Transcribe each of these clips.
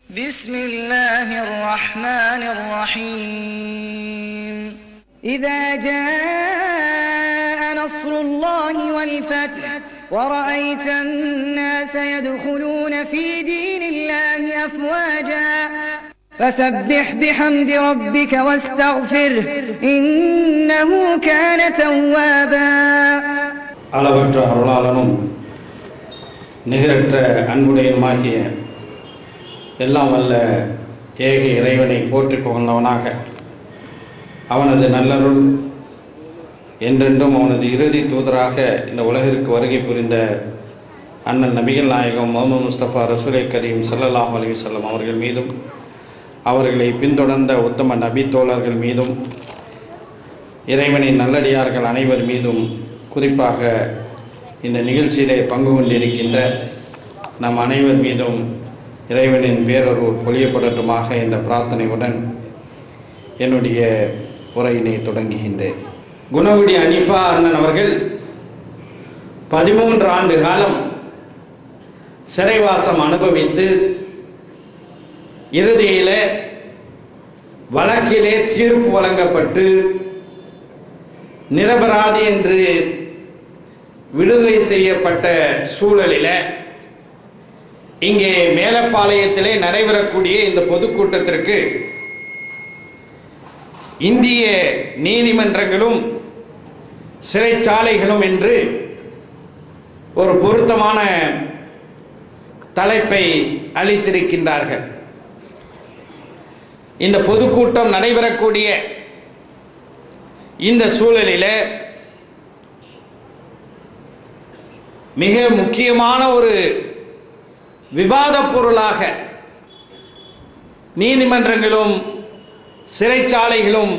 بسم الله الرحمن الرحيم إذا جاء نصر الله والفتح ورأيت الناس يدخلون في دين الله أفواجا فسبح بحمد ربك واستغفره إنه كان توابا. அளவற்ற அருளாளனும் நிகரற்ற அன்புடையனுமாகிய எல்லாம் வல்ல ஏக இறைவனை போற்றி புகழ்ந்தவனாக அவனது நல்லருள் என்றென்றும் அவனது இறுதி தூதராக இந்த உலகிற்கு வருகை புரிந்த அண்ணன் நபிகள் நாயகம் முஹம்மது முஸ்தபா ரசூலை கரீம் ஸல்லல்லாஹு அலைஹி வஸல்லம் அவர்கள் மீதும் அவர்களை பின்தொடர்ந்த உத்தம நபி தோழர்கள் மீதும் இறைவனின் நல்லடியார்கள் அனைவர் மீதும் குறிப்பாக இந்த நிகழ்ச்சியிலே பங்கு கொண்டிருக்கின்ற நம் அனைவர் மீதும் இறைவனின் பேரருள் பொழியப்படட்டுமாக என்ற பிரார்த்தனையுடன் என்னுடைய உரையினை தொடங்குகின்றேன். குணகுடி அனிஃபா அண்ணன் அவர்கள் 13 ஆண்டு காலம் சிறைவாசம் அனுபவித்து இறுதியில் வழக்கிலே தீர்ப்பு வழங்கப்பட்டு நிரபராதி என்று விடுதலை செய்யப்பட்ட சூழலில் இங்கே மேலப்பாளையத்திலே நடைபெறக்கூடிய இந்த பொதுக்கூட்டத்திற்கு இந்திய நீதிமன்றங்களும் சிறைச்சாலைகளும் என்று ஒரு பொருத்தமான தலைப்பை அளித்திருக்கின்றார்கள். இந்த பொதுக்கூட்டம் நடைபெறக்கூடிய இந்த சூழலில் மிக முக்கியமான ஒரு விவாத பொருளாக நீதிமன்றங்களும் சிறைச்சாலைகளும்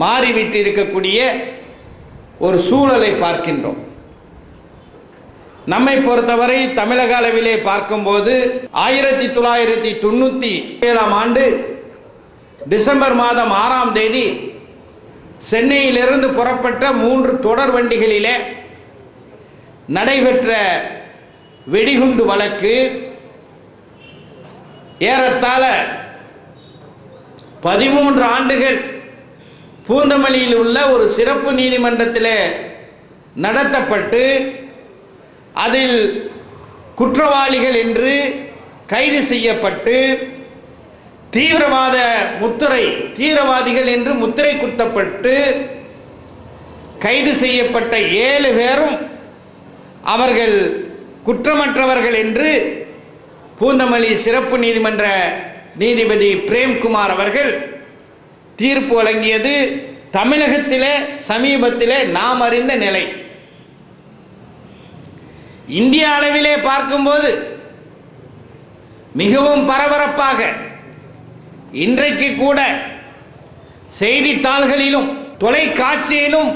மாறிவிட்டு இருக்கக்கூடிய ஒரு சூழலை பார்க்கின்றோம். நம்மை பொறுத்தவரை தமிழக அளவிலே பார்க்கும்போது 1997 ஆண்டு டிசம்பர் மாதம் 6ஆம் தேதி சென்னையிலிருந்து புறப்பட்ட 3 தொடர் வண்டிகளிலே நடைபெற்ற வெடிகுண்டு வழக்கு ஏறத்தாழ 13 ஆண்டுகள் பூந்தமல்லியில் உள்ள ஒரு சிறப்பு நீதிமன்றத்தில் நடத்தப்பட்டு அதில் குற்றவாளிகள் என்று கைது செய்யப்பட்டு தீவிரவாதிகள் என்று முத்திரை குத்தப்பட்டு கைது செய்யப்பட்ட 7 பேரும் அவர்கள் குற்றமற்றவர்கள் என்று பூந்தமல்லி சிறப்பு நீதிமன்ற நீதிபதி பிரேம்குமார் அவர்கள் தீர்ப்பு வழங்கியது தமிழகத்திலே சமீபத்திலே நாம் அறிந்த நிலை. இந்திய அளவிலே பார்க்கும்போது மிகவும் பரபரப்பாக இன்றைக்கு கூட செய்தித்தாள்களிலும் தொலைக்காட்சியிலும்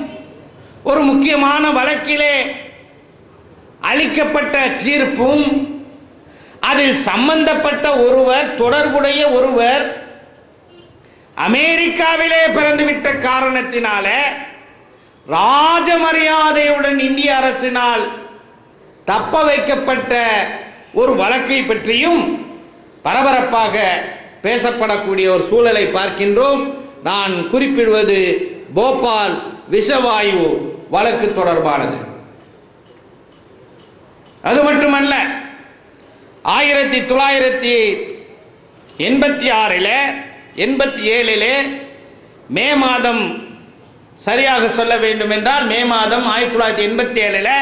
ஒரு முக்கியமான வழக்கிலே அளிக்கப்பட்ட தீர்ப்பும் அதில் சம்பந்தப்பட்ட தொடர்புடைய ஒருவர் அமெரிக்காவிலே பிறந்துவிட்ட காரணத்தினால ராஜமரியாதையுடன் இந்திய அரசினால் தப்ப வைக்கப்பட்ட ஒரு வழக்கை பற்றியும் பரபரப்பாக பேசப்படக்கூடிய ஒரு சூழலை பார்க்கின்றோம். நான் குறிப்பிடுவது போபால் விஷவாயு வழக்கு தொடர்பானது. அது மட்டுமல்ல, 1987 மே மாதம், சரியாக சொல்ல வேண்டும் என்றால் மே மாதம் 1987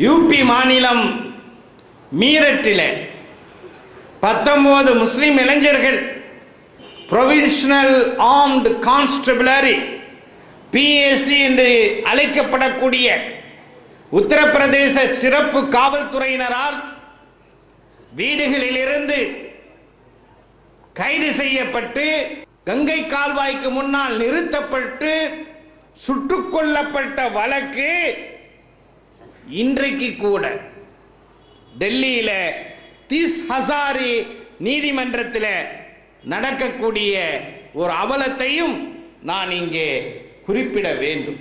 யூபி மாநிலம் மீரட்டில் 19 முஸ்லிம் இளைஞர்கள் ப்ரொவிஷனல் ஆர்ம்டு கான்ஸ்டபிளரி பிஎஸ்சி என்று அழைக்கப்படக்கூடிய உத்தரப்பிரதேச சிறப்பு காவல்துறையினரால் வீடுகளிலிருந்து கைது செய்யப்பட்டு கங்கை கால்வாய்க்கு முன்னால் நிறுத்தப்பட்டு சுட்டுக் கொல்லப்பட்ட வழக்கு இன்றைக்கு கூட டெல்லியில தீஸ் ஹசாரி நீதிமன்றத்தில் நடக்கக்கூடிய ஒரு அவலத்தையும் நான் இங்கே குறிப்பிட வேண்டும்.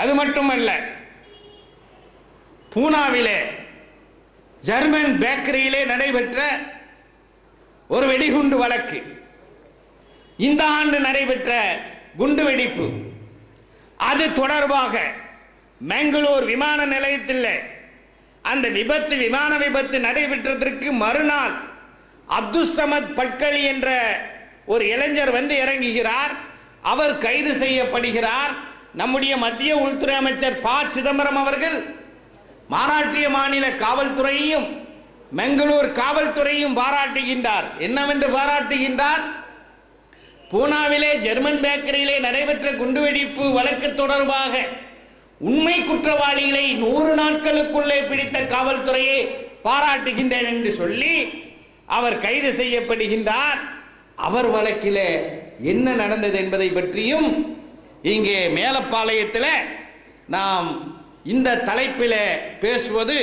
அது மட்டுமல்ல, பூனாவிலே ஜெர்மன் பேக்கரியிலே நடைபெற்ற ஒரு வெடிகுண்டு வழக்கு, இந்த ஆண்டு நடைபெற்ற குண்டுவெடிப்பு, அது தொடர்பாக மங்களூர் விமான நிலையத்தில் அந்த விமான விபத்து நடைபெற்றதற்கு மறுநாள் அப்துல் சமத் பட்கலி என்ற ஒரு இளைஞர் வந்து இறங்குகிறார். அவர் கைது செய்யப்படுகிறார். நம்முடைய மத்திய உள்துறை அமைச்சர் ப. சிதம்பரம் அவர்கள் மகாராஷ்டிர மாநில காவல்துறையையும் மங்களூர் காவல்துறையும் பாராட்டுகின்றார். என்னவென்று பாராட்டுகின்றார்? பூனாவிலே ஜெர்மன் பேக்கரியிலே நடைபெற்ற குண்டுவெடிப்பு வழக்கு தொடர்பாக உண்மை குற்றவாளிகளை 100 நாட்களுக்குள்ளே பிடித்த காவல்துறையை பாராட்டுகின்றேன் என்று சொல்லி அவர் கைது செய்யப்படுகின்றார். அவர் வழக்கிலே என்ன நடந்தது என்பதை பற்றியும் இங்கே மேலப்பாளையத்தில் நாம் இந்த தலைப்பில் பேசுவது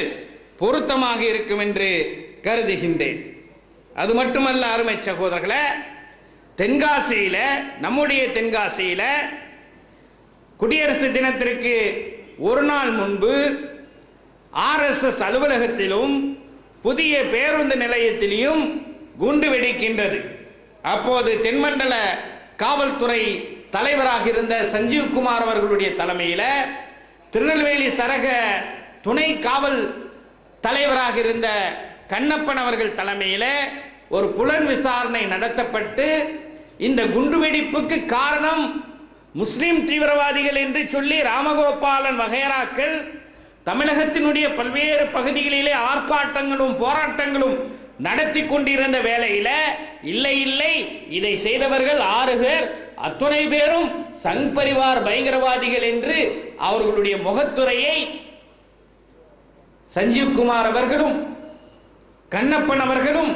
பொருத்தமாக இருக்கும் என்று கருதுகின்றேன். அது மட்டுமல்ல அருமை சகோதரர்களே, தென்காசியில, நம்முடைய தென்காசியில குடியரசு தினத்திற்கு ஒரு நாள் முன்பு RSS அலுவலகத்திலும் புதிய பேருந்து நிலையத்திலும் குண்டு வெடிக்கின்றது. அப்போது தென்மண்டல காவல்துறை தலைவராக இருந்த சஞ்சீவ் குமார் அவர்களுடைய தலைமையில், திருநெல்வேலி சரக துணை காவல் தலைவராக இருந்த கண்ணப்பன் அவர்கள் தலைமையில் ஒரு புலன் விசாரணை நடத்தப்பட்டு இந்த குண்டுவெடிப்புக்கு காரணம் முஸ்லிம் தீவிரவாதிகள் என்று சொல்லி ராமகோபாலன் வகைராக்கள் தமிழகத்தினுடைய பல்வேறு பகுதிகளிலே ஆர்ப்பாட்டங்களும் போராட்டங்களும் நடத்தி கொண்டிருந்த வேளையில் இல்லை இல்லை, இதை செய்தவர்கள் 6 பேர், அத்துணை பேரும் சங் பரிவார் பயங்கரவாதிகள் என்று அவர்களுடைய முகத்துறையை சஞ்சீவ் குமார் அவர்களும் கண்ணப்பன் அவர்களும்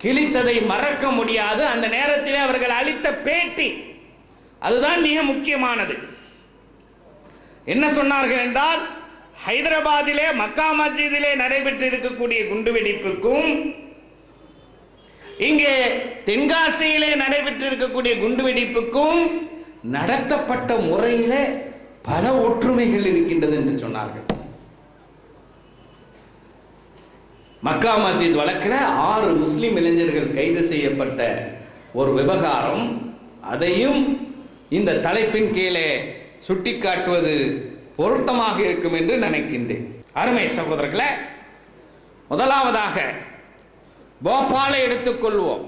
கிழித்ததை மறக்க முடியாது. அந்த நேரத்தில் அவர்கள் அளித்த பேட்டி அதுதான் மிக முக்கியமானது. என்ன சொன்னார்கள் என்றால், ஹைதராபாத்திலே மக்கா மஸ்ஜிதிலே நடைபெற்று இருக்கக்கூடிய குண்டுவெடிப்புக்கும் இங்கே தென்காசியிலே நடைபெற்று இருக்கக்கூடிய குண்டுவெடிப்புக்கும் நடத்தப்பட்ட முறையிலே பல ஒற்றுமைகள் இருக்கின்றது என்று சொன்னார்கள். மக்கா மஸ்ஜித் வழக்கில் 6 முஸ்லிம் இளைஞர்கள் கைது செய்யப்பட்ட ஒரு விவகாரம், அதையும் இந்த தலைப்பின் கீழே சுட்டிக்காட்டுவது பொருத்தமாக இருக்கும் என்று நினைக்கின்றேன். அருமை சகோதரர்களே, முதலாவதாக போபாலை எடுத்துக்கொள்வோம்.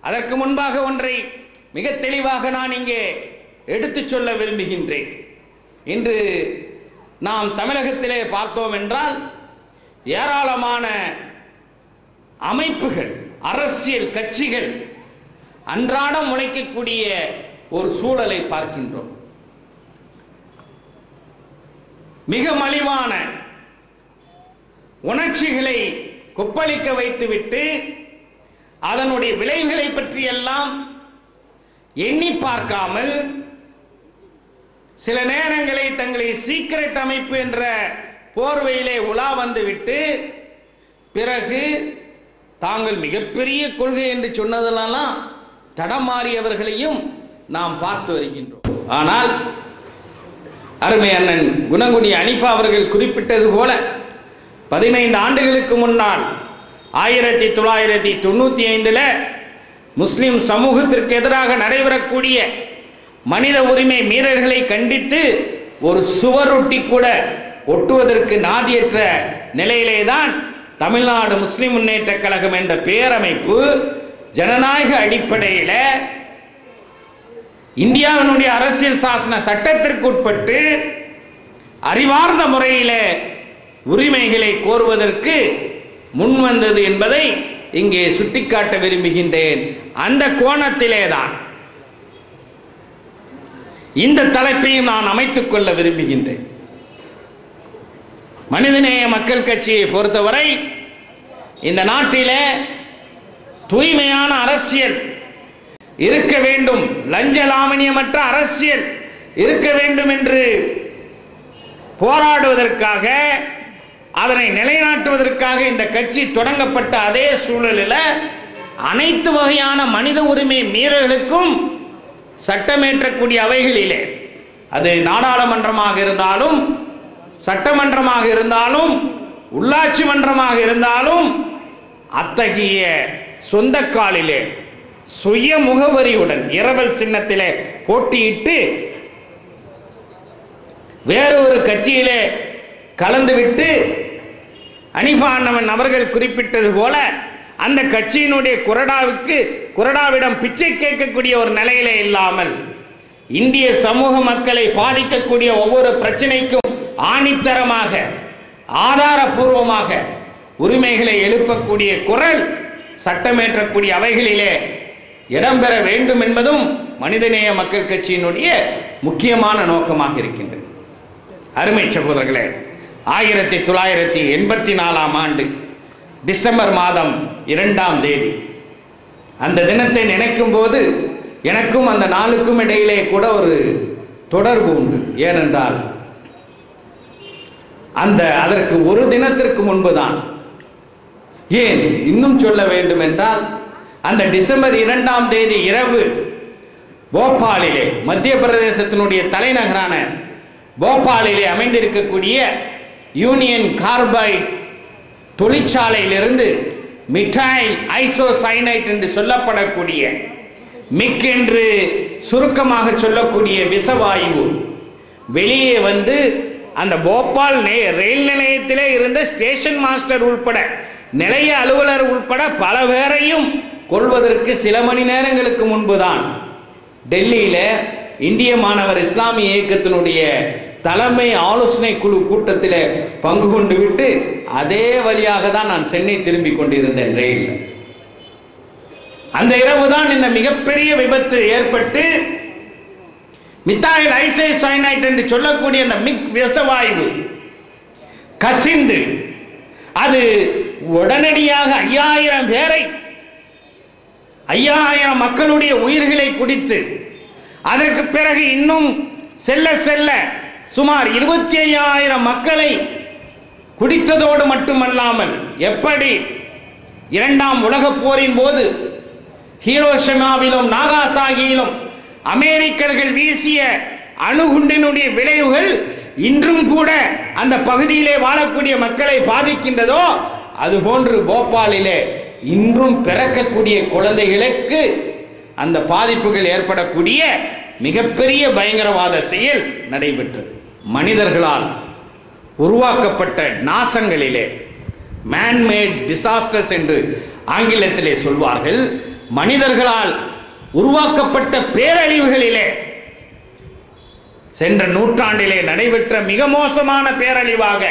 அதற்கு முன்பாக ஒன்றை மிக தெளிவாக நான் இங்கே எடுத்துச் சொல்ல விரும்புகின்றேன். இன்று நாம் தமிழகத்திலே பார்த்தோம் என்றால் ஏராளமான அமைப்புகள், அரசியல் கட்சிகள் அன்றாடம் உழைக்கக்கூடிய ஒரு சூழலை பார்க்கின்றோம். மிக மலிவான உணர்ச்சிகளை கொப்பளிக்க வைத்துவிட்டு அதனுடைய விளைவுகளை பற்றி எல்லாம் எண்ணி பார்க்காமல் சில நேரங்களை தங்களை சீக்ரெட் அமைப்பு என்ற போர்வையிலே உலா வந்துவிட்டு பிறகு தாங்கள் மிகப்பெரிய கொள்கை என்று சொன்னதெல்லாம் தடமாறியவர்களையும் நாம் பார்த்து வருகின்றோம். ஆனால் அருமை அண்ணன் குணங்குடி அனிஃபா அவர்கள் குறிப்பிட்டது போல 15 ஆண்டுகளுக்கு முன்னால் 1995 முஸ்லிம் சமூகத்திற்கு எதிராக நடைபெறக்கூடிய மனித உரிமை மீறல்களை கண்டித்து ஒரு சுவரொட்டி கூட ஒட்டுவதற்கு நாதியற்ற நிலையிலேதான் தமிழ்நாடு முஸ்லிம் முன்னேற்ற கழகம் என்ற பேரமைப்பு ஜனநாயக அடிப்படையில் இந்தியாவினுடைய அரசியல் சாசன சட்டத்திற்கு உட்பட்டு அறிவார்ந்த முறையில் உரிமைகளை கோருவதற்கு முன்வந்தது என்பதை இங்கே சுட்டிக்காட்ட விரும்புகின்றேன். அந்த கோணத்திலே தான் இந்த தலைப்பையும் நான் அமைத்துக் கொள்ள விரும்புகின்றேன். மனிதநேய மக்கள் கட்சியை பொறுத்தவரை இந்த நாட்டிலே தூய்மையான அரசியல் இருக்க வேண்டும், லஞ்ச லாவணியமற்ற அரசியல் இருக்க வேண்டும் என்று போராடுவதற்காக, அதனை நிலைநாட்டுவதற்காக இந்த கட்சி தொடங்கப்பட்ட அதே சூழலில் அனைத்து வகையான மனித உரிமை மீறல்களுக்கும் சட்டமேற்றக்கூடிய அவைகளிலே, அது நாடாளுமன்றமாக இருந்தாலும், சட்டமன்றமாக இருந்தாலும், உள்ளாட்சி மன்றமாக இருந்தாலும், அத்தகைய சொந்த காலிலே சுய முகவரியுடன் இரவல் சின்னத்திலே போட்டியிட்டு வேறொரு கட்சியிலே கலந்துவிட்டு அனிஃபா அண்ணவன் அவர்கள் குறிப்பிட்டது போல அந்த கட்சியினுடைய குரடாவிடம் பிச்சை கேட்கக்கூடிய ஒரு நிலையிலே இல்லாமல் இந்திய சமூக மக்களை பாதிக்கக்கூடிய ஒவ்வொரு பிரச்சனைக்கும் ஆணித்தரமாக ஆதாரபூர்வமாக உரிமைகளை எழுப்பக்கூடிய குரல் சட்டமேற்றக்கூடிய அவைகளிலே இடம்பெற வேண்டும் என்பதும் மனிதநேய மக்கள் கட்சியினுடைய முக்கியமான நோக்கமாக இருக்கின்றது. அருமை சகோதரர்களே, 1984 ஆண்டு டிசம்பர் மாதம் 2ஆம் தேதி அந்த தினத்தை நினைக்கும் போது எனக்கும் அந்த நாளுக்கும் இடையிலே கூட ஒரு தொடர்பு உண்டு. ஏனென்றால் அதற்கு ஒரு தினத்திற்கு முன்புதான், ஏன் இன்னும் சொல்ல வேண்டும் என்றால் அந்த டிசம்பர் 2ஆம் தேதி இரவு போபாலிலே, மத்திய பிரதேசத்தினுடைய தலைநகரான போபாலிலே அமைந்திருக்கக்கூடிய யூனியன் கார்பைட் தொழிற்சாலையிலிருந்து மிட்டைல் ஐசோசைனைட் என்று சொல்லப்படக்கூடிய மிக் என்று சுருக்கமாக சொல்லக்கூடிய விஷவாயு வெளியே வந்து அந்த போபால் ரயில் நிலையத்திலே இருந்த ஸ்டேஷன் மாஸ்டர் உள்பட நிலைய அலுவலர் உள்பட பல பேரையும் கொள்வதற்கு சில மணி நேரங்களுக்கு முன்புதான் டெல்லியில இந்திய மாணவர் இஸ்லாமிய இயக்கத்தினுடைய தலைமை ஆலோசனை குழு கூட்டத்தில் பங்கு கொண்டு விட்டு அதே வழியாக தான் நான் சென்னை திரும்பிக் கொண்டிருந்தேன் ரயிலில். அந்த இரவுதான் இந்த மிகப்பெரிய விபத்து ஏற்பட்டு மித்தாயில் ஐசோசைனைட் என்று சொல்லக்கூடிய அந்த மிக் விஷவாயு கசிந்து அது உடனடியாக 5000 மக்களுடைய உயிர்களை குடித்து அதற்கு பிறகு இன்னும் செல்ல செல்ல சுமார் 25,000 மக்களை குடித்ததோடு மட்டுமல்லாமல் எப்படி 2ஆம் உலகப் போரின் போது ஹீரோஷிமாவிலும் நாகாசாகியிலும் அமெரிக்கர்கள் வீசிய அணுகுண்டினுடைய விளைவுகள் இன்றும் கூட அந்த பகுதியிலே வாழக்கூடிய மக்களை பாதிக்கின்றதோ அதுபோன்று போபாலிலே இன்றும் பிறக்கக்கூடிய குழந்தைகளுக்கு அந்த பாதிப்புகள் ஏற்படக்கூடிய மிகப்பெரிய பயங்கரவாத செயல் நடைபெற்றது. மனிதர்களால் உருவாக்கப்பட்ட நாசங்களிலே, மேன்மேட் டிசாஸ்டர்ஸ் என்று ஆங்கிலத்திலே சொல்வார்கள், மனிதர்களால் உருவாக்கப்பட்ட பேரழிவுகளிலே சென்ற நூற்றாண்டிலே நடைபெற்ற மிக மோசமான பேரழிவாக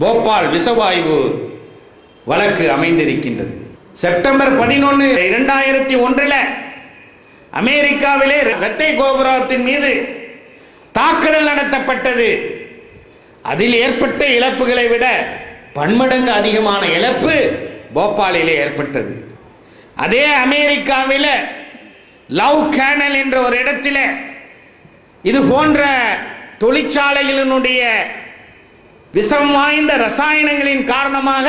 போபால் விஷவாயு வழக்கு அமைந்திருக்கின்றது. செப்டம்பர் 11, 2001 அமெரிக்காவிலே இரட்டை கோபுரத்தின் மீது தாக்குதல் நடத்தப்பட்டது. அதில் ஏற்பட்ட இழப்புகளை விட பன்மடங்கு அதிகமான இழப்பு போபாலிலே ஏற்பட்டது. அதே அமெரிக்காவில் லவ் கேனல் என்ற ஒரு இடத்தில் இது போன்ற தொழிற்சாலைகளினுடைய விஷம் வாய்ந்த ரசாயனங்களின் காரணமாக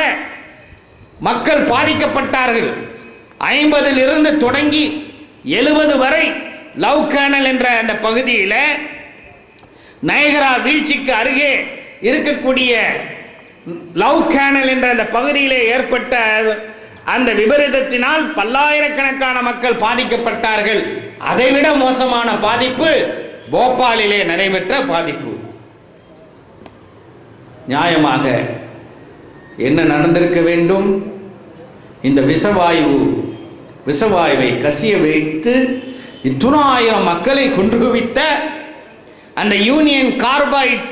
மக்கள் பாதிக்கப்பட்டார்கள். 50 இருந்து தொடங்கி 70 வரை லவ் கேனல் என்ற அந்த பகுதியில் நயகரா வீழ்ச்சிக்கு அருகே இருக்கக்கூடிய லவ் கேனல் என்ற அந்த பகுதியிலே ஏற்பட்ட அந்த விபரீதத்தினால் பல்லாயிரக்கணக்கான மக்கள் பாதிக்கப்பட்டார்கள். அதைவிட மோசமான பாதிப்பு போபாலிலே நடைபெற்ற பாதிப்பு. நியாயமாக என்ன நடந்திருக்க வேண்டும்? இந்த விஷவாயுவை கசிய வைத்து 1,000 மக்களை கொன்று குவித்த அந்த யூனியன் கார்பைட்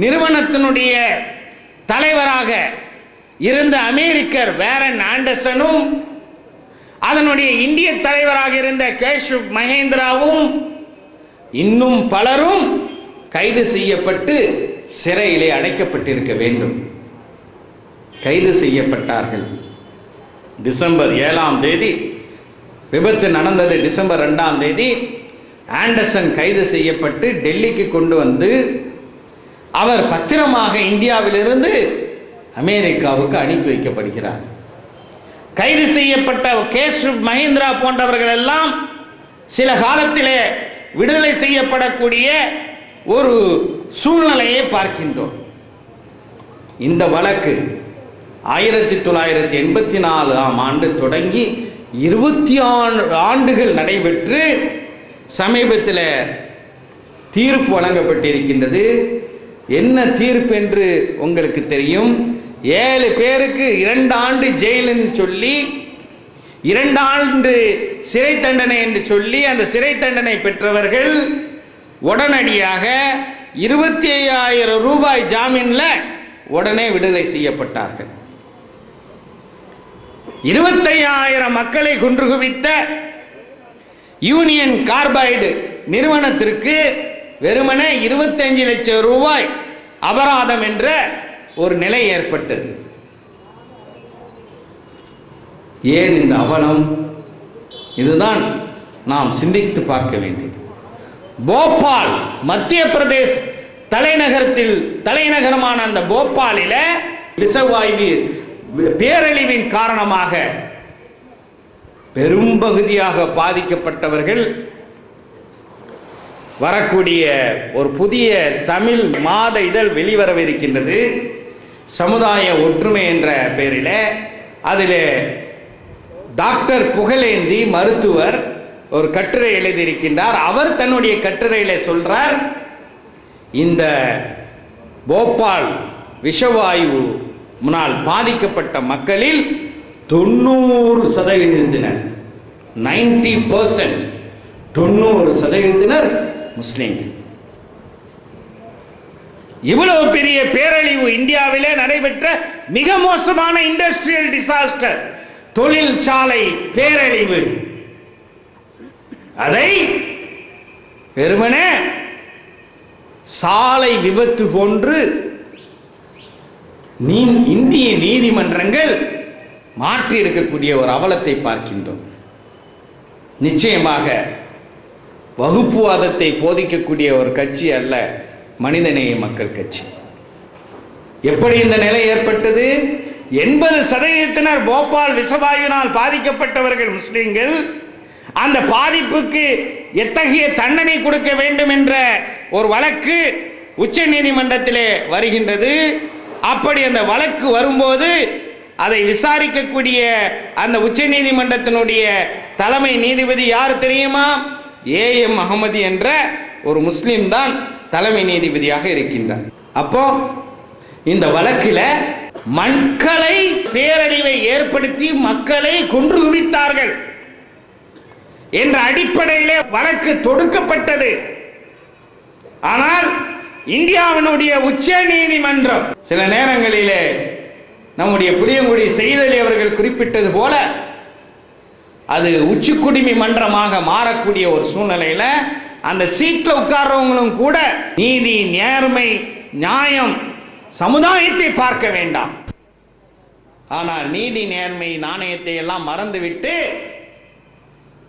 நிறுவனத்தினுடைய தலைவராக இருந்த அமெரிக்கர் வேரன் ஆண்டர்சனும் அதனுடைய இந்திய தலைவராக இருந்த கேஷவ் மகேந்திராவும் இன்னும் பலரும் கைது செய்யப்பட்டு சிறையிலே அடைக்கப்பட்டிருக்க வேண்டும். கைது செய்யப்பட்டார்கள். டிசம்பர் 7ஆம் தேதி விபத்து நடந்தது. டிசம்பர் 2ஆம் தேதி ஆண்டர்சன் கைது செய்யப்பட்டு டெல்லிக்கு கொண்டு வந்து அவர் பத்திரமாக இந்தியாவிலிருந்து அமெரிக்காவுக்கு அனுப்பி வைக்கப்படுகிறார். கைது செய்யப்பட்ட கேஷவ் மகேந்திரா போன்றவர்கள் எல்லாம் சில காலத்திலே விடுதலை செய்யப்படக்கூடிய ஒரு சூழ்நிலையை பார்க்கின்றோம். இந்த வழக்கு 1984ஆம் ஆண்டு தொடங்கி 26 ஆண்டுகள் நடைபெற்று சமீபத்தில் தீர்ப்பு வழங்கப்பட்டிருக்கின்றது. என்ன தீர்ப்பு என்று உங்களுக்கு தெரியும். 7 பேருக்கு 2 ஆண்டு ஜெயிலுன்னு சொல்லி 2 ஆண்டு சிறை தண்டனை என்று சொல்லி அந்த சிறை தண்டனை பெற்றவர்கள் உடனடியாக 25,000 ரூபாய் ஜாமீன்ல உடனே விடுதலை செய்யப்பட்டார்கள். 25,000 மக்களை கொன்று குவித்த யூனியன் கார்பைடு நிறுவனத்திற்கு வெறுமனே 25 லட்சம் ரூபாய் அபராதம் என்ற ஒரு நிலை ஏற்பட்டது. ஏன் இந்த அவலம்? இதுதான் நாம் சிந்தித்து பார்க்க வேண்டியது. போபால் மத்திய பிரதேச தலைநகரமான அந்த போபாலில விஷவாயு பேரழிவின் காரணமாக பெரும்பகுதியாக பாதிக்கப்பட்டவர்கள் வரக்கூடிய ஒரு புதிய தமிழ் மாத இதழ் வெளிவரவிருக்கின்றது. சமுதாய ஒற்றுமை என்ற பெயரில் அதில் டாக்டர் புகழேந்தி மருத்துவர் ஒரு கட்டுரை எழுதியிருக்கின்றார். அவர் தன்னுடைய கட்டுரையில் சொல்றார், இந்த போபால் விஷவாயு முன்னால் பாதிக்கப்பட்ட மக்களில் 90% 90% 90% முஸ்லிம்கள். இவ்வளவு பெரிய பேரழிவு இந்தியாவிலே நடைபெற்ற மிக மோசமான இண்டஸ்ட்ரியல் டிசாஸ்டர், தொழிற்சாலை பேரழிவு, அதை வெறுமனே சாலை விபத்து போன்று இந்திய நீதிமன்றங்கள் மாற்றி இருக்கக்கூடிய ஒரு அவலத்தை பார்க்கின்றோம். நிச்சயமாக வகுப்புவாதத்தை போதிக்கக்கூடிய ஒரு கட்சி அல்ல மனிதநேய மக்கள் கட்சி. எப்படி இந்த நிலை ஏற்பட்டது? 80% போபால் விஷவாயுவினால் பாதிக்கப்பட்டவர்கள் முஸ்லிம்கள். அந்த பாதிப்புக்கு எத்தகைய தண்டனை கொடுக்க வேண்டும் என்ற ஒரு வழக்கு உச்ச நீதிமன்றத்திலே வருகின்றது. அப்படி அந்த வழக்கு வரும்போது அதை விசாரிக்கக்கூடிய அந்த உச்ச நீதிமன்றத்தினுடைய தலைமை நீதிபதி யார் தெரியுமா? AM அகமதி என்ற ஒரு முஸ்லிம் தான் தலைமை நீதிபதியாக இருக்கின்றார். அப்போ இந்த வழக்கில் மக்களை பேரழிவை ஏற்படுத்தி மக்களை கொன்று குவித்தார்கள் என்ற அடிப்படையிலே வழக்கு தொடுக்கப்பட்டது. ஆனால் இந்தியாவினுடைய உச்ச நீதிமன்றம் சில நேரங்களிலே நம்முடைய புளியங்குடி செய்தலி அவர்கள் குறிப்பிட்டது போல அது உச்சிக்குடிமை மன்றமாக மாறக்கூடிய ஒரு சூழ்நிலையில அந்த சீட்ல உட்கார்றவங்களும் கூட நீதி, நேர்மை, நியாயம், சமுதாயத்தை பார்க்க வேண்டாம். ஆனால் நீதி, நேர்மை, நாணயத்தை எல்லாம் மறந்துவிட்டு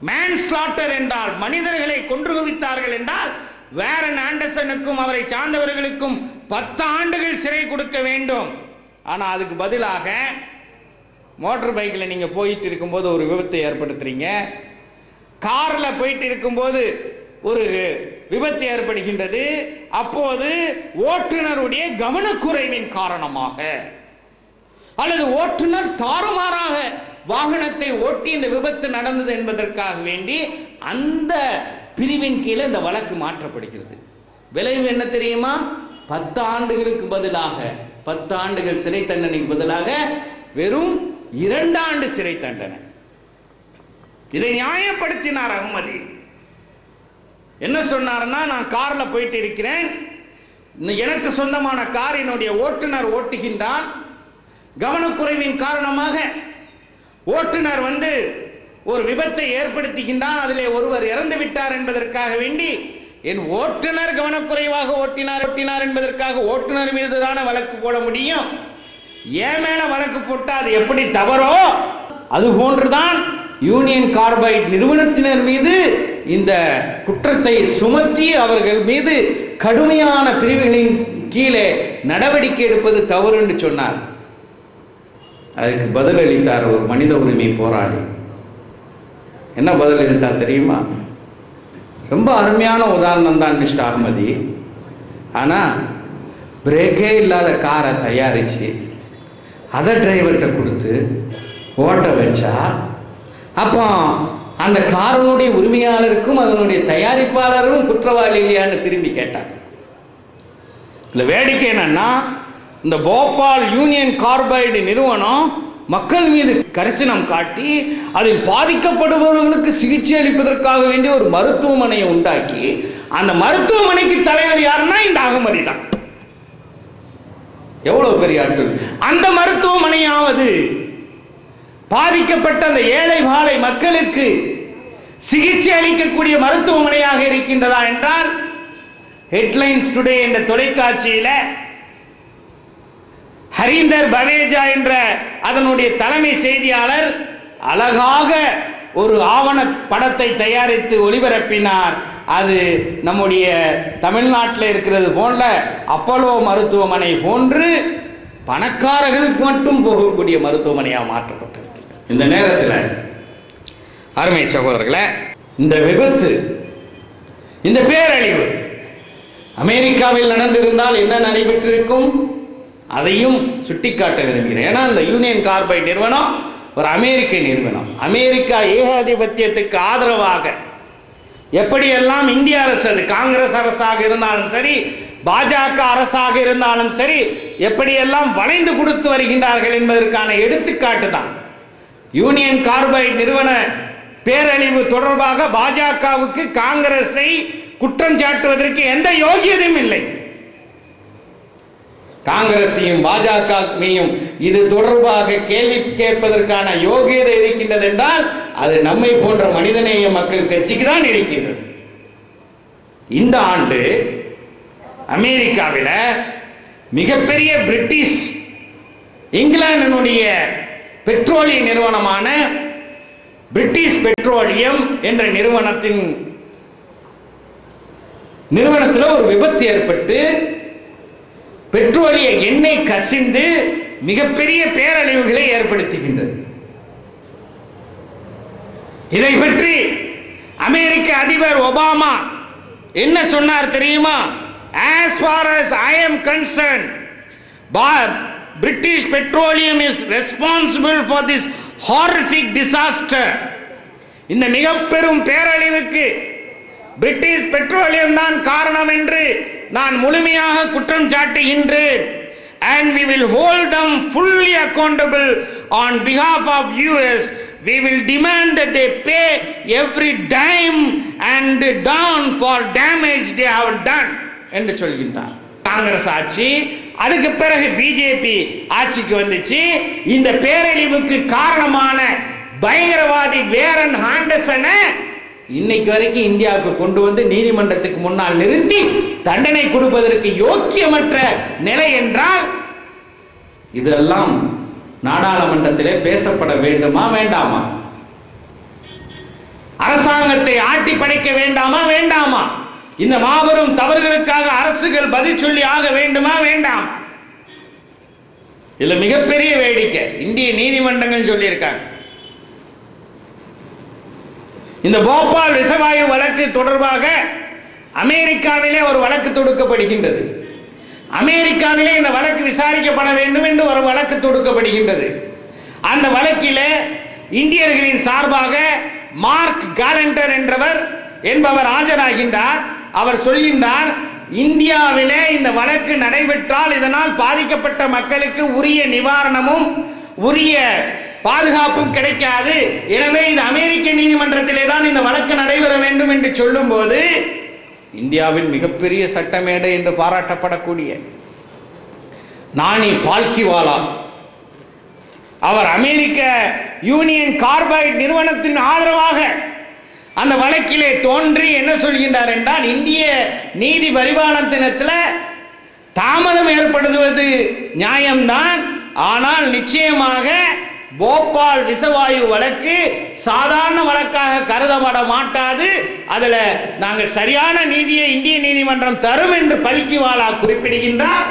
மேன்ஸ்லாட்டர் என்றால் மனிதர்களை கொன்று குவித்தார்கள் என்றால் வேரன் ஆண்டர்சனுக்கும் அவரை சார்ந்தவர்களுக்கும் 10 ஆண்டுகள் சிறை கொடுக்க வேண்டும். ஆனால் அதுக்கு பதிலாக மோட்டார் பைக்கில் நீங்கள் போயிட்டு இருக்கும்போது ஒரு விபத்தை ஏற்படுத்துறீங்க, காரில் போயிட்டு இருக்கும்போது ஒரு விபத்து ஏற்படுகின்றது. அப்போது ஓட்டுநருடைய கவனக்குறைவின் காரணமாக அல்லது ஓட்டுநர் தாறுமாறாக வாகனத்தை ஓட்டி இந்த விபத்து நடந்தது என்பதற்காக வேண்டி அந்த பிரிவின் கீழே இந்த வழக்கு மாற்றப்படுகிறது. விளைவு என்ன தெரியுமா? 10 ஆண்டுகளுக்கு பதிலாக 10 ஆண்டுகள் சிறை தண்டனைக்கு பதிலாக வெறும் 2 ஆண்டு சிறை தண்டனை. இதை நியாயப்படுத்தினார் அகமதி. என்ன சொன்னார்னா, நான் கார்ல போயிட்டு இருக்கிறேன், எனக்கு சொந்தமான கார் என்னுடைய ஓட்டுநர் ஓட்டுகின்றான், கவனக்குறைவின் காரணமாக ஓட்டுநர் ஒரு விபத்தை ஏற்படுத்துகின்றான், அதிலே ஒருவர் இறந்து விட்டார் என்பதற்காக வேண்டி என் ஓட்டுநர் கவனக்குறைவாக ஓட்டினார் என்பதற்காக ஓட்டுநர் மீதுதான வழக்கு போட முடியும். ஏன் மேல வழக்கு போட்டால் அது எப்படி தவறோ அது போன்றுதான் யூனியன் கார்பைடு நிறுவனத்தினர் மீது இந்த குற்றத்தை சுமத்தி அவர்கள் மீது கடுமையான பிரிவுகளின் கீழே நடவடிக்கை எடுப்பது தவறு என்று சொன்னார். அதுக்கு பதிலளித்தார் ஒரு மனித உரிமை போராளி. என்ன பதிலளித்தார் தெரியுமா? ரொம்ப அருமையான உதாரணம் தான் மிஸ்டர் அகமதி. ஆனால் பிரேக்கே இல்லாத காரை தயாரித்து அதை டிரைவர்கிட்ட கொடுத்து ஓட்ட வச்சா அப்போ அந்த காரனுடைய உரிமையாளருக்கும் அதனுடைய தயாரிப்பாளரும் குற்றவாளி இல்லையான்னு திரும்பி கேட்டார். இல்லை வேடிக்கை என்னன்னா, இந்த போபால் யூனியன் கார்பைடு நிறுவனம் மக்கள் மீது கரிசனம் காட்டி அதில் பாதிக்கப்படுபவர்களுக்கு சிகிச்சை அளிப்பதற்காக வேண்டிய ஒரு மருத்துவமனையை உண்டாக்கி அந்த மருத்துவமனைக்கு தலைவர் யாருன்னா இந்த அகமதி தான். எவ்வளவு பெரிய ஆட்கள்! அந்த மருத்துவமனையாவது பாதிக்கப்பட்ட அந்த ஏழை வாழை மக்களுக்கு சிகிச்சை அளிக்கக்கூடிய மருத்துவமனையாக இருக்கின்றதா என்றால், ஹெட்லைன்ஸ் டுடே என்ற தொலைக்காட்சியில ஹரீந்தர் பவேஜா என்ற அதனுடைய தலைமை செய்தியாளர் அழகாக ஒரு ஆவண படத்தை தயாரித்து ஒளிபரப்பினார். அது நம்முடைய தமிழ்நாட்டில் இருக்கிறது போன்ற அப்போலோ மருத்துவமனை போன்று பணக்காரர்களுக்கு மட்டும் போகக்கூடிய மருத்துவமனையாக மாற்றப்பட்டிருக்கு. இந்த நேரத்தில் அருமை சகோதரர்களே, இந்த விபத்து, இந்த பேரழிவு அமெரிக்காவில் நடந்திருந்தால் என்ன நடைபெற்றிருக்கும் அதையும் சுட்டிக்காட்ட விரும்புகிறேன். ஏன்னா இந்த யூனியன் கார்பைடு நிறுவனம் ஒரு அமெரிக்க நிறுவனம். அமெரிக்கா ஏகாதிபத்தியத்துக்கு ஆதரவாக எப்படியெல்லாம் இந்திய அரசு, அது காங்கிரஸ் அரசாக இருந்தாலும் சரி, பாஜக அரசாக இருந்தாலும் சரி, எப்படியெல்லாம் வளைந்து கொடுத்து வருகின்றார்கள் என்பதற்கான எடுத்துக்காட்டு தான். யூனியன் கார்பைடு நிறுவன பேரழிவு தொடர்பாக பாஜகவுக்கு காங்கிரஸை குற்றம் சாட்டுவதற்கு எந்த யோகியதையும் இல்லை. காங்கிரஸையும் பாஜகவையும் இது தொடர்பாக கேள்வி கேட்பதற்கான யோகியதை இருக்கின்றது என்றால் அது நம்மை போன்ற மனிதநேய மக்கள் கட்சிக்கு தான் இருக்கின்றது. இந்த ஆண்டு அமெரிக்காவில் மிகப்பெரிய பிரிட்டிஷ் இங்கிலாந்தினுடைய பெட்ரோலிய நிறுவனமான பிரிட்டிஷ் பெட்ரோலியம் என்ற நிறுவனத்தில் ஒரு விபத்து ஏற்பட்டு பெட்ரோலிய எண்ணெய் கசிந்து மிகப்பெரிய பேரழிவுகளை ஏற்படுத்துகின்றது. இதை பற்றி அமெரிக்க அதிபர் ஒபாமா என்ன சொன்னார் தெரியுமா? As far as I am concerned, British Petroleum is responsible for this horrific disaster. இந்த மிக பெரும் பேரழிவுக்கு பிரிட்டிஷ் பெட்ரோலியம் தான் காரணம் என்று நான் முழுமையாக குற்றம் சாட்டுகின்றேன். And we will hold them fully accountable on behalf of US. We will demand that they pay every dime and down for damage they have done என்று சொல்கின்றார். காங்கிரஸ் ஆட்சி, அதுக்கு பிறகு பிஜேபி ஆட்சிக்கு வந்துச்சு. இந்த பேரழிவுக்கு காரணமான பயங்கரவாதி வேரன் ஹாண்டர்சனை இன்னைக்கு வரைக்கும் இந்தியாவுக்கு கொண்டு வந்து நீதிமன்றத்துக்கு முன்னால் நிறுத்தி தண்டனை கொடுப்பதற்கு யோக்கியமற்ற நிலை என்றால் இதெல்லாம் நாடாளுமன்றத்திலே பேசப்பட வேண்டுமா வேண்டாமா? அரசாங்கத்தை ஆட்டி படைக்க வேண்டாமா வேண்டாமா? இந்த மாபெரும் தவறுகளுக்காக அரசுகள் பதில் சொல்லி ஆக வேண்டுமா வேண்டாம்? இதுல மிகப்பெரிய வேடிக்கை இந்திய நீதிமன்றங்கள் சொல்லியிருக்காங்க. இந்த போபால் விஷவாயு வழக்கு தொடர்பாக அமெரிக்காவிலே ஒரு வழக்கு தொடுக்கப்படுகின்றது. அமெரிக்காவிலே இந்த வழக்கு விசாரிக்கப்பட வேண்டும் என்று ஒரு வழக்கு தொடுக்கப்படுகின்றது. அந்த வழக்கிலே இந்தியர்களின் சார்பாக மார்க் காலண்டர் என்பவர் ஆஜராகின்றார். அவர் சொல்கின்றார், இந்தியாவிலே இந்த வழக்கு நடைபெற்றால் இதனால் பாதிக்கப்பட்ட மக்களுக்கு உரிய நிவாரணமும் உரிய பாதுகாப்பும் கிடைக்காது. எனவே இது அமெரிக்க நீதிமன்றத்திலே தான் இந்த வழக்கு நடைபெற வேண்டும் என்று சொல்லும் போது இந்தியாவின் மிகப்பெரிய சட்டமேடை என்று பாராட்டப்படக்கூடிய நானி பால்கிவாலா அவர் அமெரிக்க யூனியன் கார்பைடு நிறுவனத்தின் ஆதரவாக அந்த வழக்கிலே தோன்றி என்ன சொல்கின்றார் என்றால், இந்திய நீதி பரிபாலனத்தில் தாமதம் ஏற்படுத்துவது நியாயம்தான், ஆனால் நிச்சயமாக போபால் விஷவாயு வழக்கு சாதாரண வழக்காக கருதப்பட மாட்டாது. அதில் நாங்கள் சரியான நீதியை இந்திய நீதிமன்றம் தரும் என்று பல்கிவாலா குறிப்பிடுகின்றார்.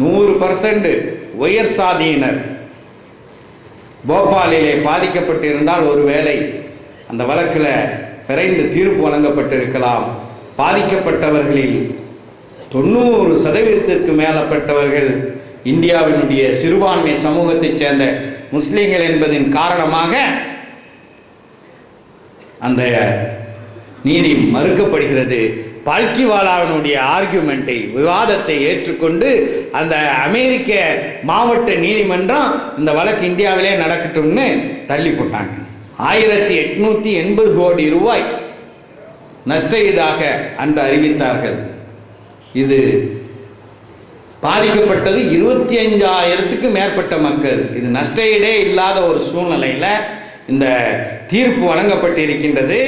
100% உயர் சாதியினர் போபாலிலே பாதிக்கப்பட்டிருந்தால் ஒருவேளை அந்த வழக்கில் விரைந்து தீர்ப்பு வழங்கப்பட்டிருக்கலாம். பாதிக்கப்பட்டவர்களில் 90% மேலப்பட்டவர்கள் இந்தியாவினுடைய சிறுபான்மை சமூகத்தைச் சேர்ந்த முஸ்லிம்கள் என்பதின் காரணமாக அந்த நீதி மறுக்கப்படுகிறது. பால்கிவாலாவினுடைய ஆர்கியூமெண்ட்டை, விவாதத்தை ஏற்றுக்கொண்டு அந்த அமெரிக்க மாவட்ட நீதிமன்றம் இந்த வழக்கு இந்தியாவிலே நடக்கட்டும்னு தள்ளி போட்டாங்க. 1880 கோடி ரூபாய் நஷ்ட ஈடாக அன்று அறிவித்தார்கள். இது பாதிக்கப்பட்டது 25,000க்கு மேற்பட்ட மக்கள். இது நஷ்ட ஈடே இல்லாத ஒரு சூழ்நிலையில் இந்த தீர்ப்பு வழங்கப்பட்டிருக்கின்றது.